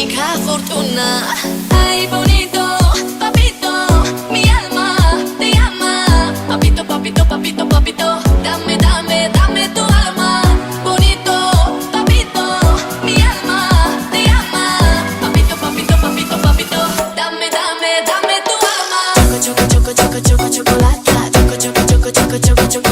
única fortuna. Ay, bonito, papito, mi alma te llama. Papito, papito, papito, papito, dame, dame, dame tu alma. Bonito, papito, mi alma te llama. Papito, papito, papito, papito, dame, dame, dame tu alma. Choco, choco, choco, choco, choco, chocolate. Choco, choco, choco, choco, choco, choco.